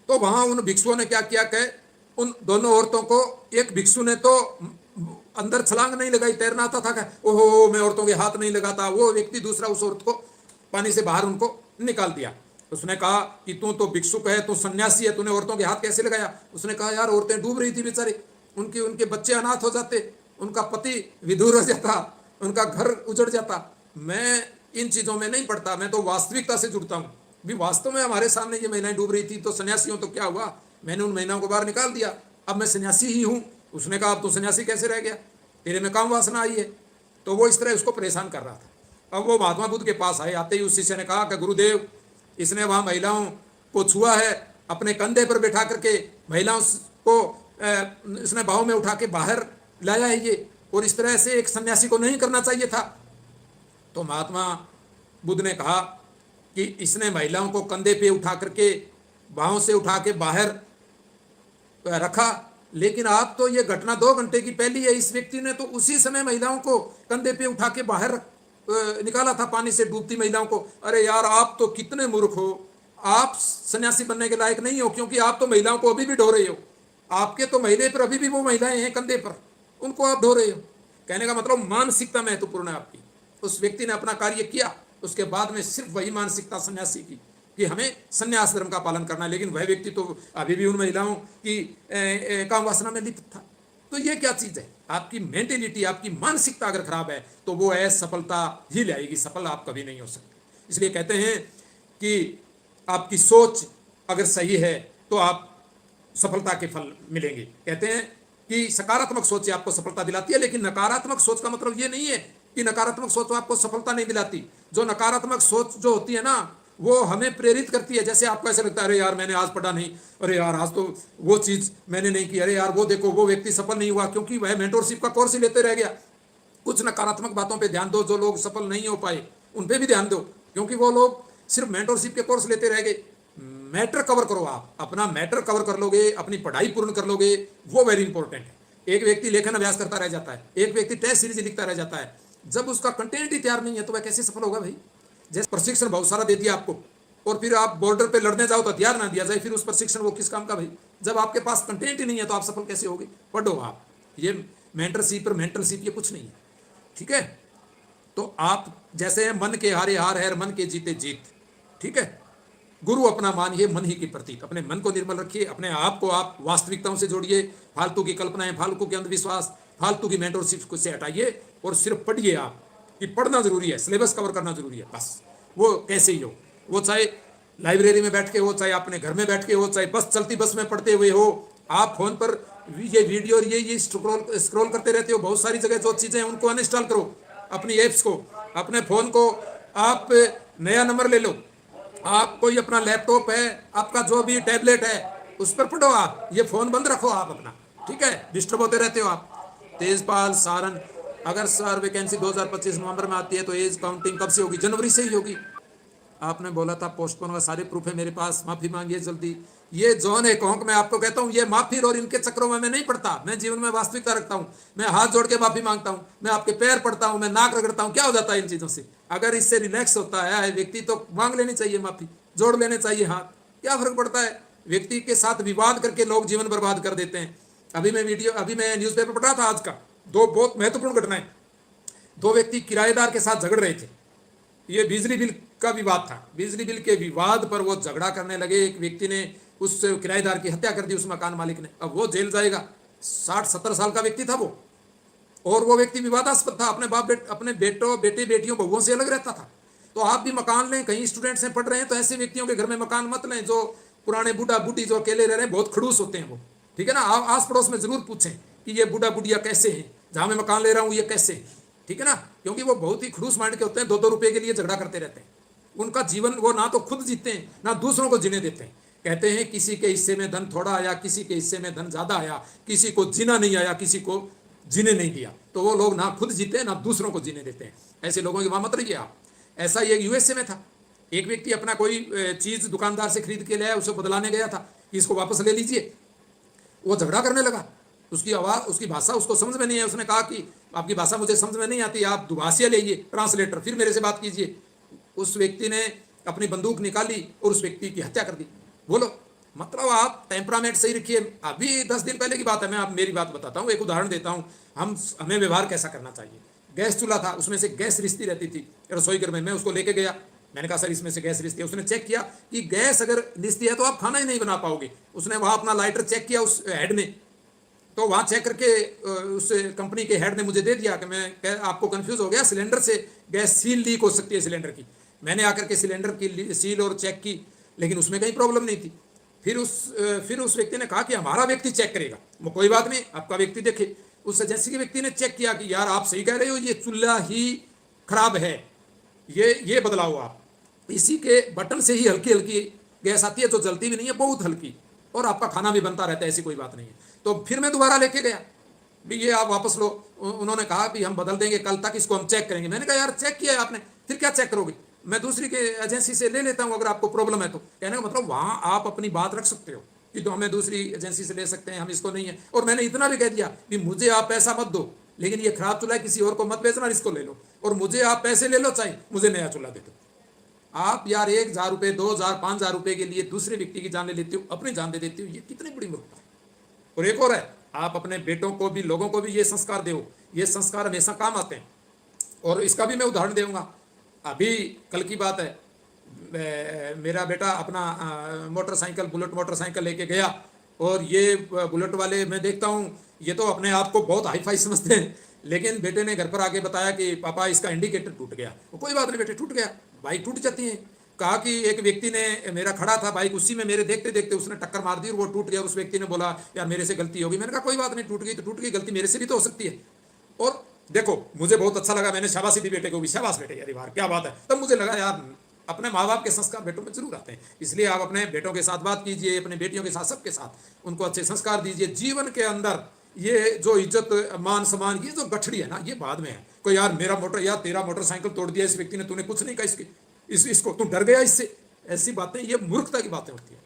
तो वहां उन भिक्षुओं ने क्या किया कि उन दोनों औरतों को, एक भिक्षु ने तो अंदर छलांग नहीं लगाई, तैरना आता था, ओहो मैं औरतों के हाथ नहीं लगाता। वो व्यक्ति दूसरा उस औरत को पानी से बाहर उनको निकाल दिया। उसने कहा कि तू तो भिक्षुक है, तू सन्यासी है, तूने औरतों के हाथ कैसे लगाया? उसने कहा यार औरतें डूब रही थी बेचारी, उनके बच्चे अनाथ हो जाते, उनका पति विधुर हो जाता, उनका घर उजड़ जाता। मैं इन चीजों में नहीं पड़ता, मैं तो वास्तविकता से जुड़ता हूँ। भी वास्तव में हमारे सामने ये महिलाएं डूब रही थी, तो सन्यासी हूं तो क्या हुआ, मैंने उन महिलाओं को बाहर निकाल दिया, अब मैं सन्यासी ही हूं। उसने कहा अब तो सन्यासी कैसे रह गया, तेरे में काम वासना आई है। तो वो इस तरह उसको परेशान कर रहा था। अब वो महात्मा बुद्ध के पास आए, आते ही उस शिष्य ने कहा कि गुरुदेव, इसने वहां महिलाओं को छुआ है, अपने कंधे पर बैठा करके महिलाओं को इसने बाहों में उठा के बाहर लाया है ये, और इस तरह से एक सन्यासी को नहीं करना चाहिए था। तो महात्मा बुद्ध ने कहा कि इसने महिलाओं को कंधे पे उठा करके, बाहों से उठा के बाहर रखा, लेकिन आप तो ये घटना 2 घंटे की पहली है। इस व्यक्ति ने तो उसी समय महिलाओं को कंधे पे उठा के बाहर निकाला था, पानी से डूबती महिलाओं को। अरे यार आप तो कितने मूर्ख हो, आप सन्यासी बनने के लायक नहीं हो, क्योंकि आप तो महिलाओं को अभी भी ढो रहे हो। आपके तो महिला पर अभी भी वो महिलाएं हैं कंधे पर, उनको आप ढो रहे हो। कहने का मतलब मानसिकता महत्वपूर्ण है आपकी। उस व्यक्ति ने अपना कार्य किया, उसके बाद में सिर्फ वही मानसिकता सन्यासी की कि हमें सन्यास धर्म का पालन करना है, लेकिन वह व्यक्ति तो अभी भी उन महिलाओं की काम वासना में लिप्त था। तो ये क्या चीज़ है? आपकी मेंटेलिटी, आपकी मानसिकता अगर खराब है तो वो असफलता ही लाएगी, सफल आप कभी नहीं हो सकते। इसलिए कहते हैं कि आपकी सोच अगर सही है तो आप सफलता के फल मिलेंगे। कहते हैं कि सकारात्मक सोच आपको सफलता दिलाती है, लेकिन नकारात्मक सोच का मतलब ये नहीं है कि नकारात्मक सोच आपको सफलता नहीं दिलाती। जो नकारात्मक सोच जो होती है ना, वो हमें प्रेरित करती है। जैसे आपको ऐसा लगता है अरे यार मैंने आज पढ़ा नहीं, अरे यार आज तो वो चीज़ मैंने नहीं की, अरे यार वो देखो वो व्यक्ति सफल नहीं हुआ क्योंकि वह मेंटोरशिप का कोर्स ही लेते रह गया। कुछ नकारात्मक बातों पे ध्यान दो, जो लोग सफल नहीं हो पाए उन पे भी ध्यान दो, क्योंकि वो लोग सिर्फ मेंटोरशिप के कोर्स लेते रह गए। मैटर कवर करो, आप अपना मैटर कवर कर लोगे, अपनी पढ़ाई पूर्ण कर लोगे, वो वेरी इंपॉर्टेंट है। एक व्यक्ति लेखन अभ्यास करता रह जाता है, एक व्यक्ति टेस्ट सीरीज लिखता रह जाता है, जब उसका कंटेंट ही तैयार नहीं है तो वह कैसे सफल होगा भाई? जैसे प्रशिक्षण बहुत सारा दे दिया आपको और फिर आप बॉर्डर पे लड़ने जाओ तो हथियार ना दिया जाए, फिर उस प्रशिक्षण वो किस काम का भाई? जब आपके पास कंटेंट ही नहीं है तो आप सफल कैसे होगे? पढ़ो आप, ये मेंटरशिप और मेंटरशिप ये कुछ नहीं है। ठीक है, तो आप जैसे मन के हारे हार है, मन के जीते जीत। ठीक है, गुरु अपना मानिए मन ही की प्रतीक। अपने मन को निर्मल रखिए, अपने आप को आप वास्तविकताओं से जोड़िए, फालतू की कल्पनाएं, फालतू के अंधविश्वास, फालतू की मेंटरशिप को से हटाइए और सिर्फ पढ़िए। आप कि पढ़ना जरूरी है, सिलेबस कवर करना जरूरी है, बस। वो कैसे ही हो, वो चाहे लाइब्रेरी में बैठ के हो, चाहे अपने घर में बैठ के हो, चाहे बस चलती बस में पढ़ते हुए हो, आप फोन पर ये वीडियो और ये स्क्रॉल करते रहते हो, बहुत सारी जगह जो चीज़ें हैं उनको अनइंस्टॉल करो, अपनी ऐप्स को, अपने फ़ोन को आप नया नंबर ले लो, आप कोई अपना लैपटॉप है, आपका जो भी टैबलेट है उस पर पढ़ो। आप ये फ़ोन बंद रखो आप अपना, ठीक है, डिस्टर्ब होते रहते हो आप। तेजपाल सारण, अगर सर वैकेंसी 2025 नवंबर में आती है तो एज काउंटिंग कब से होगी? जनवरी से ही होगी। आपने बोला था पोस्टपोन का, सारे प्रूफ है मेरे पास, माफ़ी मांगिए जल्दी। ये जॉन है कौन, मैं आपको कहता हूँ ये माफी और इनके चक्रों में मैं नहीं पड़ता। मैं जीवन में वास्तविकता रखता हूँ, मैं हाथ जोड़ के माफी मांगता हूँ, मैं आपके पैर पड़ता हूँ, मैं नाक रगड़ता हूँ। क्या हो जाता है इन चीज़ों से? अगर इससे रिलैक्स होता है व्यक्ति तो मांग लेनी चाहिए माफी, जोड़ लेने चाहिए हाथ, क्या फर्क पड़ता है? व्यक्ति के साथ विवाद करके लोग जीवन बर्बाद कर देते हैं। अभी मैं न्यूज़पेपर पढ़ रहा था आज का, दो बहुत महत्वपूर्ण घटनाएं। दो व्यक्ति किराएदार के साथ झगड़ रहे थे, ये बिजली बिल का विवाद था, बिजली बिल के विवाद पर वो झगड़ा करने लगे। एक व्यक्ति ने उस किराएदार की हत्या कर दी, उस मकान मालिक ने। अब वो जेल जाएगा। 60-70 साल का व्यक्ति था वो, और वो व्यक्ति विवादास्पद था, अपने बेटों बेटे बेटियों बहुओं से अलग रहता था। तो आप भी मकान लें, कहीं स्टूडेंट्स हैं पढ़ रहे हैं, तो ऐसे व्यक्तियों के घर में मकान मत लें जो पुराने बूढ़ा बूढ़ी जो अकेले रह रहे हैं, बहुत खड़ूस होते हैं वो। ठीक है ना, आप आस पड़ोस में जरूर पूछें कि ये बूढ़ा बुढ़िया कैसे हैं, जहां मैं मकान ले रहा हूं ये कैसे हैं। ठीक है ना, क्योंकि वो बहुत ही खड़ूस माइंड के होते हैं, 2-2 रुपए के लिए झगड़ा करते रहते हैं। उनका जीवन वो ना तो खुद जीते हैं ना दूसरों को जीने देते हैं। कहते हैं किसी के हिस्से में धन थोड़ा आया, किसी के हिस्से में धन ज्यादा आया, किसी को जीना नहीं आया, किसी को जीने नहीं दिया। तो वो लोग ना खुद जीते हैं ना दूसरों को जीने देते हैं। ऐसे लोगों की वहां मत रहिए आप। ऐसा ही एक यूएसए में था, एक व्यक्ति अपना कोई चीज दुकानदार से खरीद के लाया, उसे बदलाने गया था कि इसको वापस ले लीजिए। वो झगड़ा करने लगा, उसकी आवाज उसकी भाषा उसको समझ में नहीं है। उसने कहा कि आपकी भाषा मुझे समझ में नहीं आती, आप दुभाषिया लीजिए, ट्रांसलेटर, फिर मेरे से बात कीजिए। उस व्यक्ति ने अपनी बंदूक निकाली और उस व्यक्ति की हत्या कर दी। बोलो, मतलब आप टेम्परामेंट सही रखिए। अभी 10 दिन पहले की बात है, मैं आप मेरी बात बताता हूँ, एक उदाहरण देता हूँ। हमें व्यवहार कैसा करना चाहिए। गैस चूल्हा था, उसमें से गैस रिश्ती रहती थी रसोई घर में। मैं उसको लेके गया, मैंने कहा सर इसमें से गैस रिश्ती है। उसने चेक किया कि गैस अगर रिश्ती है तो आप खाना ही नहीं बना पाओगे। उसने वहां अपना लाइटर चेक किया उस हेड में, तो वहां चेक करके उस कंपनी के हेड ने मुझे दे दिया कि मैं आपको कंफ्यूज हो गया, सिलेंडर से गैस सील लीक हो सकती है सिलेंडर की। मैंने आकर के सिलेंडर की सील और चेक की, लेकिन उसमें कहीं प्रॉब्लम नहीं थी। फिर उस व्यक्ति ने कहा कि हमारा व्यक्ति चेक करेगा। वो कोई बात नहीं, आपका व्यक्ति देखे। उस एजेंसी के व्यक्ति ने चेक किया कि यार आप सही कह रहे हो, ये चूल्हा ही खराब है, ये बदलाओ आप। इसी के बटन से ही हल्की हल्की गैस आती है, जो जलती भी नहीं है, बहुत हल्की, और आपका खाना भी बनता रहता है, ऐसी कोई बात नहीं है। तो फिर मैं दोबारा लेके गया, भी ये आप वापस लो। उन्होंने कहा भी हम बदल देंगे, कल तक इसको हम चेक करेंगे। मैंने कहा यार चेक किया है आपने, फिर क्या चेक करोगे, मैं दूसरी के एजेंसी से ले लेता हूं अगर आपको प्रॉब्लम है तो। कहने का मतलब वहां आप अपनी बात रख सकते हो कि तो हमें दूसरी एजेंसी से ले सकते हैं, हम इसको नहीं है। और मैंने इतना भी कह दिया कि मुझे आप पैसा मत दो, लेकिन ये खराब चूल्हा किसी और को मत बेचना, इसको ले लो, और मुझे आप पैसे ले लो, चाहे मुझे नया चूल्हा दे दो। आप यार 1,000 रुपए, 2,000, 5,000 रुपए के लिए दूसरे व्यक्ति की जान ले लेते हो, अपनी जान दे देते हो, ये कितनी बड़ी मूर्खता है। और एक और है, आप अपने बेटों को भी, लोगों को भी ये संस्कार दो। ये संस्कार हमेशा काम आते हैं, और इसका भी मैं उदाहरण दूंगा। अभी कल की बात है, मेरा बेटा अपना मोटरसाइकिल, बुलेट मोटरसाइकिल लेके गया, और ये बुलेट वाले मैं देखता हूँ ये तो अपने आप को बहुत हाई फाई समझते हैं, लेकिन बेटे ने घर पर आके बताया कि पापा इसका इंडिकेटर टूट गया। वो कोई बात नहीं बेटे, टूट गया, बाइक टूट जाती है। कहा कि एक व्यक्ति ने, मेरा खड़ा था बाइक, उसी में मेरे देखते देखते उसने टक्कर मार दी और वो टूट गया। उस व्यक्ति ने बोला यार मेरे से गलती होगी। मैंने कहा कोई बात नहीं, टूट गई तो टूट गई, गलती मेरे से भी तो हो सकती है। और देखो मुझे बहुत अच्छा लगा, मैंने शाबाशी दी बेटे को भी, शाबाश बेटे, यार यार क्या बात है। तब मुझे लगा यार अपने माँ बाप के संस्कार बेटों में जरूर आते हैं। इसलिए आप अपने बेटों के साथ बात कीजिए, अपने बेटियों के साथ, सबके साथ उनको अच्छे संस्कार दीजिए। जीवन के अंदर ये जो इज्जत, मान सम्मान, ये जो गठड़ी है ना, ये बाद में है। कोई यार मेरा मोटर, यार तेरा मोटरसाइकिल तोड़ दिया इस व्यक्ति ने, तूने कुछ नहीं कहा इसको तू डर गया इससे, ऐसी बातें, ये मूर्खता की बातें होती है।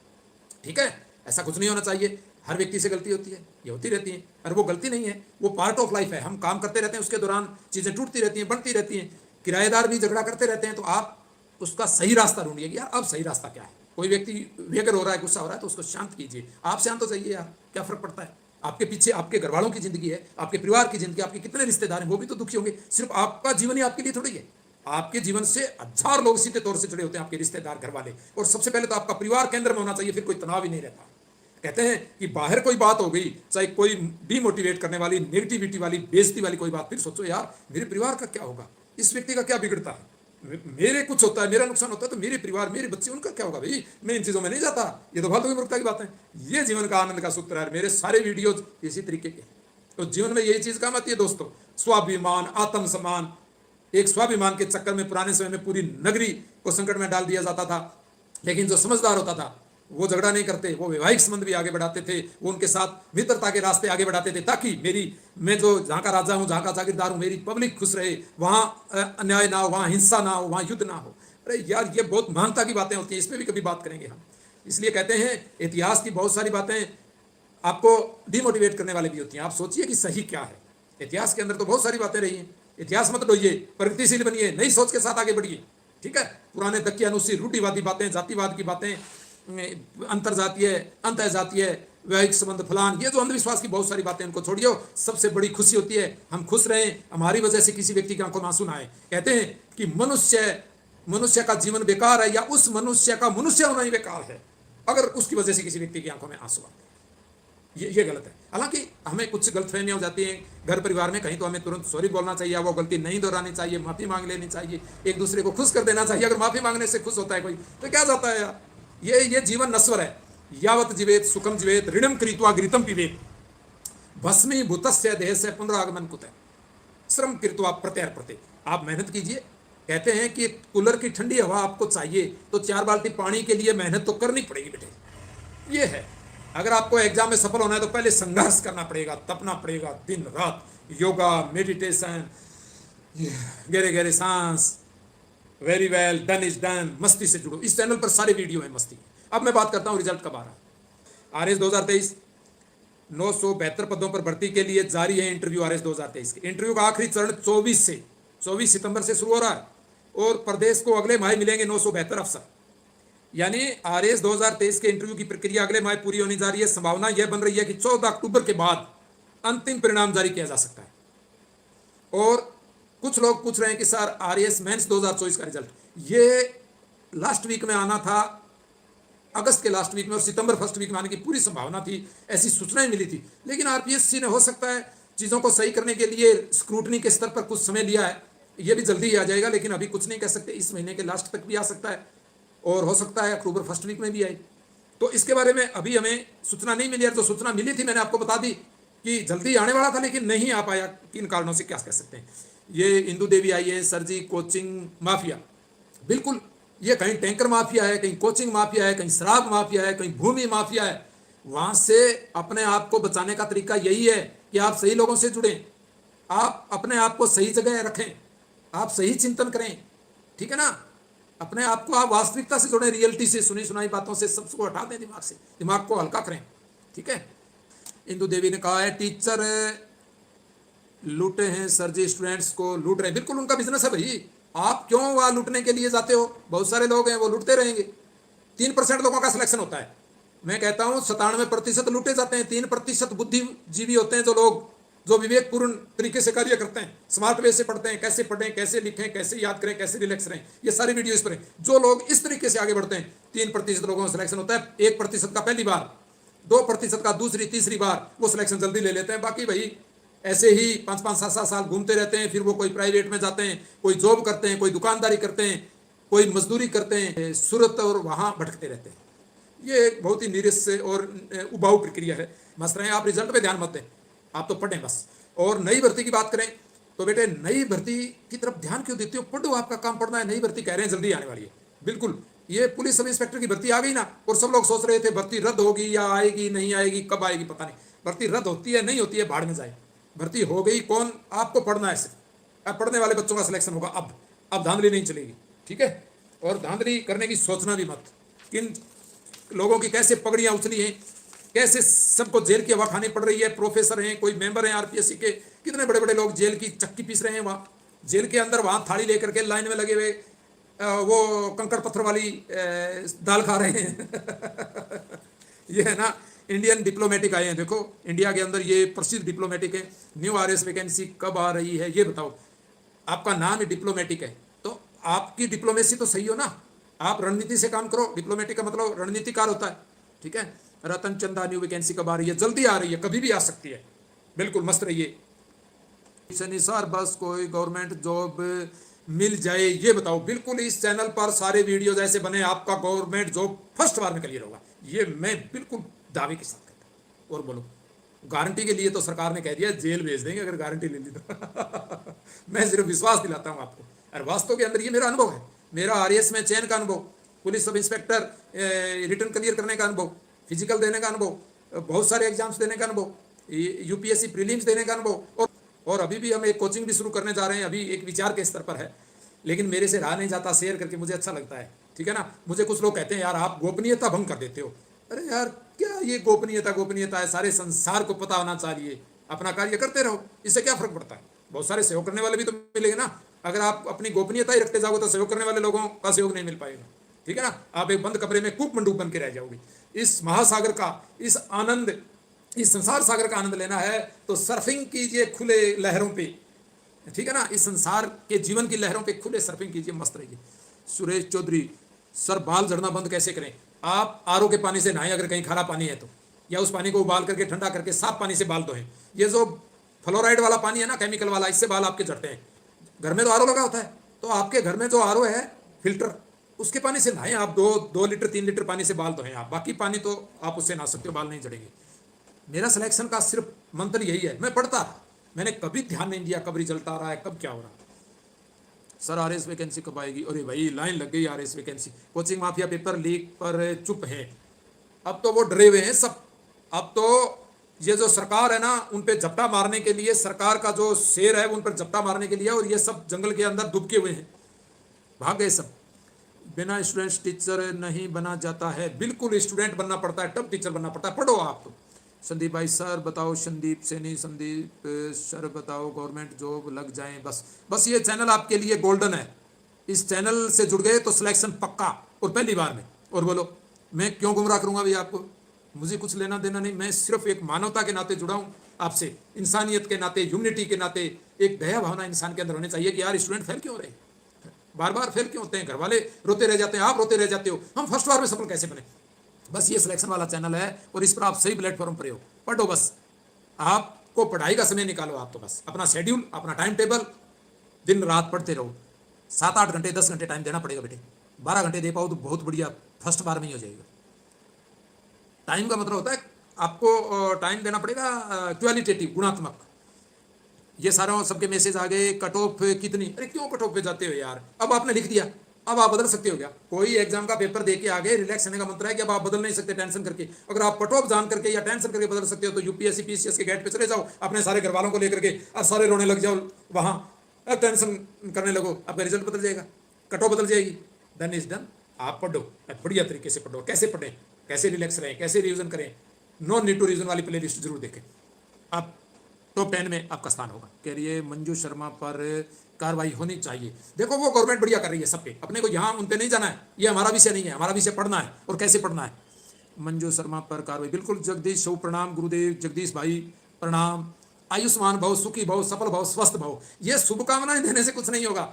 ठीक है, ऐसा कुछ नहीं होना चाहिए। हर व्यक्ति से गलती होती है, ये होती रहती है, और वो गलती नहीं है, वो पार्ट ऑफ लाइफ है। हम काम करते रहते हैं, उसके दौरान चीजें टूटती रहती हैं, बनती रहती हैं। किराएदार भी झगड़ा करते रहते हैं, तो आप उसका सही रास्ता ढूंढिए कि यार अब सही रास्ता क्या है। कोई व्यक्ति व्यग्र हो रहा है, गुस्सा हो रहा है, तो उसको शांत कीजिए। आप शांत हो जाइए यार, क्या फर्क पड़ता है। आपके पीछे आपके घर वालों की जिंदगी है, आपके परिवार की जिंदगी, आपके कितने रिश्तेदार हैं, वो भी तो दुखी होंगे। सिर्फ आपका जीवन ही आपके लिए थोड़ी है, आपके जीवन से 1000 लोग सीधे तौर से जुड़े होते हैं, आपके रिश्तेदार, घर वाले। और सबसे पहले तो आपका परिवार केंद्र में होना चाहिए, फिर कोई तनाव ही नहीं रहता। कहते हैं कि बाहर कोई बात हो गई, चाहे कोई डिमोटिवेट करने वाली, नेगेटिविटी वाली, बेइज्जती वाली कोई बात, फिर सोचो यार मेरे परिवार का क्या होगा, इस व्यक्ति का क्या बिगड़ता है, मेरे कुछ होता है, मेरा नुकसान होता है, तो मेरे परिवार, मेरे बच्चे, उनका क्या होगा। भाई मैं इन चीजों में नहीं जाता, ये तो फालतू की मूर्खता की बात है। ये जीवन का आनंद का सूत्र है। मेरे सारे वीडियो इसी तरीके के, तो जीवन में यही चीज काम आती है दोस्तों। स्वाभिमान, आत्मसम्मान। एक स्वाभिमान के चक्कर में पुराने समय में पूरी नगरी को संकट में डाल दिया जाता था, लेकिन जो समझदार होता था वो झगड़ा नहीं करते, वो वैवाहिक संबंध भी आगे बढ़ाते थे, वो उनके साथ मित्रता के रास्ते आगे बढ़ाते थे, ताकि मैं जो जहाँ का राजा हूँ, जहाँ का जागीरदार हूँ, मेरी पब्लिक खुश रहे, वहाँ अन्याय ना हो, वहाँ हिंसा ना हो, वहाँ युद्ध ना हो। अरे यार ये बहुत महानता की बातें होती हैं, इस पर भी कभी बात करेंगे हम। इसलिए कहते हैं इतिहास की बहुत सारी बातें आपको डिमोटिवेट करने वाली भी होती हैं। आप सोचिए कि सही क्या है। इतिहास के अंदर तो बहुत सारी बातें रही हैं। इतिहास मत डोइए, प्रगतिशील बनिए, नई सोच के साथ आगे बढ़िए। ठीक है, पुराने दकियानुसी, रूढ़िवादी बातें, जातिवाद की बातें, अंतर जातीय, अंतः जातीय, वैवाहिक संबंध, फलान, ये जो अंधविश्वास की बहुत सारी बातें, उनको छोड़िए। सबसे बड़ी खुशी होती है हम खुश रहें, हमारी वजह से किसी व्यक्ति की आंखों में आंसू ना आए। कहते हैं कि मनुष्य मनुष्य का जीवन बेकार है या उस मनुष्य का मनुष्य होना ही बेकार है अगर उसकी वजह से किसी व्यक्ति की आंखों में आंसू आते हैं। ये गलत है। हालांकि हमें कुछ गलतफहमियां हो जाती हैं घर परिवार में, कहीं तो हमें तुरंत सॉरी बोलना चाहिए, वो गलती नहीं दोहरानी चाहिए, माफी मांग लेनी चाहिए, एक दूसरे को खुश कर देना चाहिए। अगर माफी मांगने से खुश होता है कोई तो क्या जाता है यार। ये जीवन नश्वर है। यावत जीवेत सुखम जीवेत ऋणम कृत्वा घृतम पिबेत भस्मीभूतस्य देहस्य पुनरागमन कुतः श्रम कृत्वा प्रत्यर्पते। आप मेहनत कीजिए। कहते हैं कि कूलर की ठंडी हवा आपको चाहिए तो 4 बाल्टी पानी के लिए मेहनत तो करनी पड़ेगी बेटे। ये है। अगर आपको एग्जाम में सफल होना है तो पहले संघर्ष करना पड़ेगा, तपना पड़ेगा दिन रात, योगा, मेडिटेशन, गहरे गहरे सांस, very well, done is done. मस्ती से जुड़ो। इस चैनल पर सारे वीडियो है मस्ती। अब मैं बात करता हूँ रिजल्ट कब आ रहा। आरएस 2023 972 पदों पर भर्ती के लिए जारी है इंटरव्यू। आरएस 2023 के इंटरव्यू का आखिरी चरण 24 सितंबर से शुरू हो रहा है और प्रदेश को अगले माह मिलेंगे 972 अफसर। यानी आरएस 2023 के इंटरव्यू की प्रक्रिया अगले माह पूरी होने जा रही है। संभावना यह बन रही है कि 14 अक्टूबर के बाद अंतिम परिणाम जारी किया जा सकता है। और कुछ लोग पूछ रहे हैं कि सर आरएस मेंस 2024 का रिजल्ट ये लास्ट वीक में आना था, अगस्त के लास्ट वीक में, और सितंबर फर्स्ट वीक में आने की पूरी संभावना थी, ऐसी सूचनाएं मिली थी। लेकिन आरपीएससी ने हो सकता है चीज़ों को सही करने के लिए स्क्रूटनी के स्तर पर कुछ समय लिया है, ये भी जल्दी ही आ जाएगा। लेकिन अभी कुछ नहीं कह सकते, इस महीने के लास्ट तक भी आ सकता है और हो सकता है अक्टूबर फर्स्ट वीक में भी आए। तो इसके बारे में अभी हमें सूचना नहीं मिली है। जो सूचना मिली थी मैंने आपको बता दी कि जल्दी आने वाला था लेकिन नहीं आ पाया। किन कारणों से क्या कह सकते हैं। ये इंदू देवी आई है, सर जी कोचिंग माफिया, बिल्कुल ये कहीं टैंकर माफिया है, कहीं कोचिंग माफिया है, कहीं शराब माफिया है, कहीं भूमि माफिया है। वहां से अपने आप को बचाने का तरीका यही है कि आप सही लोगों से जुड़ें, आप अपने आप को सही जगह रखें, आप सही चिंतन करें, ठीक है ना। अपने आप को आप वास्तविकता से जोड़ें, रियलिटी से, सुनी सुनाई बातों से सबको हटा दें दिमाग से, दिमाग को हल्का करें, ठीक है। इंदू देवी ने कहा है टीचर लूटे हैं सर जी, स्टूडेंट्स को लूट रहे हैं। बिल्कुल उनका बिजनेस है भाई, आप क्यों वहां लूटने के लिए जाते हो। बहुत सारे लोग हैं वो लूटते रहेंगे। 3% लोगों का सिलेक्शन होता है। मैं कहता हूं 97% लूटे जाते हैं। 3% बुद्धिजीवी होते हैं, जो लोग जो विवेकपूर्ण तरीके से कार्य करते हैं, स्मार्ट वे से पढ़ते हैं, कैसे पढ़ें, कैसे लिखें, कैसे याद करें, कैसे रिलैक्स रहें, ये सारी वीडियो इस पर है। जो लोग इस तरीके से आगे बढ़ते हैं 3% लोगों का सिलेक्शन होता है। 1% का पहली बार, 2% का दूसरी तीसरी बार, वो सिलेक्शन जल्दी ले लेते हैं। बाकी भाई ऐसे ही 5-5, 7-7 साल घूमते रहते हैं। फिर वो कोई प्राइवेट में जाते हैं, कोई जॉब करते हैं, कोई दुकानदारी करते हैं, कोई मजदूरी करते हैं, सूरत और वहां भटकते रहते हैं। ये एक बहुत ही नीरस और उबाऊ प्रक्रिया है। मसला है आप रिजल्ट पे ध्यान मत दें, आप तो पढ़ें बस। और नई भर्ती की बात करें तो बेटे नई भर्ती की तरफ ध्यान क्यों देते हो, पढ़ो, आपका काम पढ़ना है। नई भर्ती कह रहे हैं जल्दी आने वाली है, बिल्कुल। ये पुलिस सब इंस्पेक्टर की भर्ती आ गई ना, और सब लोग सोच रहे थे भर्ती रद्द होगी या आएगी, नहीं आएगी, कब आएगी पता नहीं। भर्ती रद्द होती है नहीं होती है भाड़ में जाए, भर्ती हो गई। कौन, आपको पढ़ना है सिर्फ। अब पढ़ने वाले बच्चों का सिलेक्शन होगा। अब धांधली नहीं चलेगी, ठीक है। और धांधली करने की सोचना भी मत। किन लोगों की कैसे पगड़ियां उछली हैं, कैसे सबको जेल की हवा खानी पड़ रही है। प्रोफेसर हैं, कोई मेंबर हैं आरपीएससी के, कितने बड़े बड़े लोग जेल की चक्की पीस रहे हैं वहाँ जेल के अंदर। वहाँ थाली लेकर के लाइन में लगे हुए वो कंकड़ पत्थर वाली दाल खा रहे हैं ये है ना, इंडियन डिप्लोमेटिक आए हैं। देखो इंडिया के अंदर ये प्रसिद्ध डिप्लोमेटिक है। न्यू आरएस वैकेंसी कब आ रही है ये बताओ। आपका नाम ही डिप्लोमेटिक है तो आपकी डिप्लोमेसी तो सही हो ना। आप रणनीति से काम करो। डिप्लोमेटिक का मतलब रणनीतिकार होता है, ठीक है। रतन चंदा न्यू वैकेंसी कब आ रही है, जल्दी आ रही है, कभी भी आ सकती है, बिल्कुल मस्त रहिए। सर बस कोई गवर्नमेंट जॉब मिल जाए ये बताओ। बिल्कुल इस चैनल पर सारे वीडियोज ऐसे बने, आपका गवर्नमेंट जॉब फर्स्ट बार में क्लियर होगा, ये मैं बिल्कुल दावे के साथ कहता हूँ। और बोलो गारंटी के लिए तो सरकार ने कह दिया जेल भेज देंगे अगर गारंटी ले ली तो मैं सिर्फ विश्वास दिलाता हूँ आपको। और वास्तव के अंदर ये मेरा अनुभव है, मेरा आरएएस में चयन का अनुभव, police sub inspector return clear करने का अनुभव, फिजिकल देने का अनुभव, बहुत सारे एग्जाम्स देने का अनुभव, यूपीएससी प्रीलिम्स देने का अनुभव। और अभी भी हम एक कोचिंग भी शुरू करने जा रहे हैं, अभी एक विचार के स्तर पर है, लेकिन मेरे से रहा नहीं जाता शेयर करके, मुझे अच्छा लगता है, ठीक है ना। मुझे कुछ लोग कहते हैं यार आप गोपनीयता भंग कर देते हो। अरे यार क्या ये गोपनीयता है, सारे संसार को पता होना चाहिए, अपना कार्य करते रहो, इससे क्या फर्क पड़ता है। बहुत सारे सहयोग करने वाले भी तो मिलेंगे ना। अगर आप अपनी गोपनीयता ही रखते जाओगे तो सहयोग करने वाले लोगों का सहयोग नहीं मिल पाएगा, ठीक है ना। आप एक बंद कमरे में कूप मंडूक बन के रह जाओगे। इस महासागर का, इस आनंद, इस संसार सागर का आनंद लेना है तो सर्फिंग कीजिए खुले लहरों पे, ठीक है ना। इस संसार के जीवन की लहरों पे खुले सर्फिंग कीजिए, मस्त रहिए। सुरेश चौधरी, सर बाल झड़ना बंद कैसे करें? आप आरओ के पानी से नहाएं अगर कहीं खारा पानी है तो, या उस पानी को उबाल करके ठंडा करके साफ पानी से बाल धोएं। ये जो फ्लोराइड वाला पानी है ना, केमिकल वाला, इससे बाल आपके झड़ते हैं। घर में तो आरओ लगा होता है, तो आपके घर में जो आरओ है फिल्टर, उसके पानी से नहाएं आप। 2 लीटर 3 लीटर पानी से बाल धोएं आप। बाकी पानी तो आप उससे नहा सकते हो, बाल नहीं झड़ेंगे। मेरा सिलेक्शन का सिर्फ मंत्र यही है। मैं पढ़ता रहा, मैंने कभी ध्यान नहीं दिया कब रिजल्ट आ रहा है, कब क्या हो रहा है। सर आरएस वैकेंसी कब आएगी? अरे भाई लाइन लग गई RS vacancy. Coaching mafia paper leak पर चुप है, अब तो वो डरे हुए हैं सब। अब तो ये जो सरकार है ना, उन पे झपटा मारने के लिए, सरकार का जो शेर है उन पर झपटा मारने के लिए, और ये सब जंगल के अंदर दुबके हुए हैं, भाग गए सब। बिना स्टूडेंट टीचर नहीं बना जाता है, बिल्कुल स्टूडेंट बनना पड़ता है, तब टीचर बनना पड़ता है। पढ़ो आप तो। संदीप भाई सर बताओ, संदीप सैनी, संदीप सर बताओ गवर्नमेंट जॉब लग जाए बस। बस ये चैनल आपके लिए गोल्डन है, इस चैनल से जुड़ गए तो सिलेक्शन पक्का, और पहली बार में। और बोलो मैं क्यों गुमराह करूंगा भैया आपको? मुझे कुछ लेना देना नहीं, मैं सिर्फ एक मानवता के नाते जुड़ा हूं आपसे, इंसानियत के नाते, ह्यूमनिटी के नाते। एक दया भावना इंसान के अंदर होनी चाहिए कि यार स्टूडेंट फेल क्यों हो रहे, बार बार फेल क्यों होते हैं, घर वाले रोते रह जाते हैं, आप रोते रह जाते हो, हम फर्स्ट बार में सफल कैसे बने? बस ये सिलेक्शन वाला चैनल है, और इस पर आप सही प्लेटफॉर्म पर हो। पढ़ो बस, आपको पढ़ाई का समय निकालो। आप तो बस अपना शेड्यूल, अपना टाइम टेबल, दिन रात पढ़ते रहो। 7-8 घंटे 10 घंटे टाइम देना पड़ेगा बेटे। 12 घंटे दे पाओ तो बहुत बढ़िया, फर्स्ट बार में ही हो जाएगा। टाइम का मतलब होता है आपको टाइम देना पड़ेगा क्वालिटेटिव, गुणात्मक। ये सारा सबके मैसेज आ गए, कट ऑफ कितनी? अरे क्यों कट ऑफ पे जाते हो यार? अब आपने लिख दिया, अब आप बदल सकते हो क्या? कोई एग्जाम का पेपर दे के आगे रिलैक्स होने का मंत्र है कि अब आप बदल नहीं सकते टेंशन करके। अगर आप कट ऑफ जान करके या टेंशन करके बदल सकते हो तो यूपीएससी पीसीएस के गेट पे चले जाओ, अपने सारे घर वालों को लेकर के, और सारे रोने लग जाओ वहां, अब टेंशन करने लगो, आपका रिजल्ट बदल जाएगा, कट ऑफ बदल जाएगी। Done is done. आप पढ़ो, बढ़िया तरीके से पढ़ो। कैसे पढ़ें, कैसे रिलैक्स रहें, कैसे रिविजन करें, नो नीड टू रिविजन वाली प्ले लिस्ट जरूर देखें, आप टॉप 10 में आपका स्थान होगा। कह रही है मंजू शर्मा पर कार्रवाई होनी चाहिए। देखो वो गवर्नमेंट बढ़िया कर रही है सब पे, अपने को यहाँ उन पे नहीं जाना है, ये हमारा विषय नहीं है, हमारा विषय पढ़ना है और कैसे पढ़ना है। मंजू शर्मा पर कार्रवाई, बिल्कुल। जगदीश शो प्रणाम, गुरुदेव जगदीश भाई प्रणाम। आयुष्मान भव, सुखी भव, सफल भव, स्वस्थ भव। ये शुभकामनाएं देने से कुछ नहीं होगा,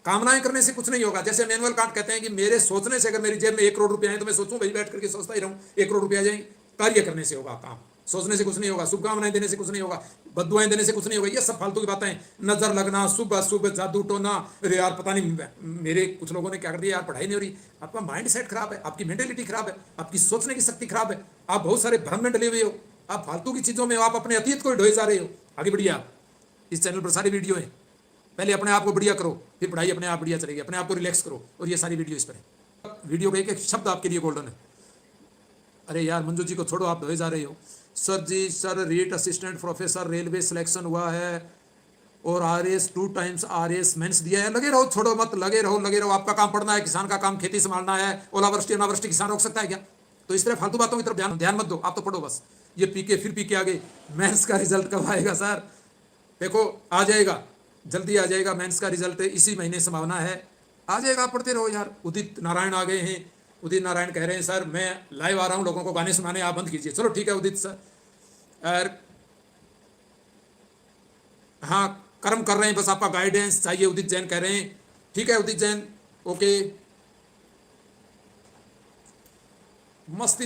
कामनाएं करने से कुछ नहीं होगा। जैसे मैनुअल कांट कहते हैं कि मेरे सोचने से अगर मेरी जेब में 1 करोड़ रुपए आए तो मैं सोचूं, भाई बैठ करके सोचता ही रहूं 1 करोड़ रुपए आ जाएंगे। कार्य करने से होगा काम, सोचने से कुछ नहीं होगा। शुभकामनाएं देने से कुछ नहीं होगा, बद्दुआएं देने से कुछ नहीं होगा। ये सब फालतू की बातें हैं। नजर लगना, शुभ अशुभ, जादू टोना, अरे यार पता नहीं मेरे कुछ लोगों ने क्या कर दिया यार, पढ़ाई नहीं हो रही। आपका माइंड सेट खराब है, आपकी मेंटेलिटी खराब है, आपकी सोचने की शक्ति खराब है, आप बहुत सारे भ्रम में डले हुए हो, आप फालतू की चीजों में, आप अपने अतीत को ढोए जा रहे हो। आगे बढ़िए आप, इस चैनल पर सारी वीडियो है। पहले अपने आप को बढ़िया करो, फिर पढ़ाई अपने आप बढ़िया चलेगी। अपने आप को रिलैक्स करो, और ये सारी वीडियो इस पर है। वीडियो का एक एक शब्द आपके लिए गोल्डन है। अरे यार मंजू जी को छोड़ो, आप धोए जा रहे हो। Sir ji, sir REET assistant professor railway selection हुआ है और आरएस 2 टाइम्स आरएस मेंस दिया है। लगे रहो, छोड़ो मत, लगे रहो लगे रहो। आपका काम पढ़ना है, किसान का काम खेती संभालना है। ओलावृष्टि अनावृष्टि किसान रोक सकता है क्या? तो इस तरह फालतू बातों की तरफ ध्यान मत दो, आप तो पढ़ो बस। ये पीके फिर पीके आगे। मेंस का रिजल्ट कब आएगा सर? देखो आ जाएगा, जल्दी आ जाएगा। मेंस का रिजल्ट इसी महीने संभावना है, आ जाएगा। पढ़ते रहो यार। उदित नारायण आ गए हैं। उदित नारायण कह रहे हैं सर मैं लाइव आ रहा हूं लोगों को गाने सुनाने, आप बंद कीजिए। चलो ठीक है उदित सर। और हाँ, कर्म कर रहे हैं, बस आपका गाइडेंस चाहिए, उदित जैन कह रहे हैं। ठीक है उदित जैन, ओके, मस्ती।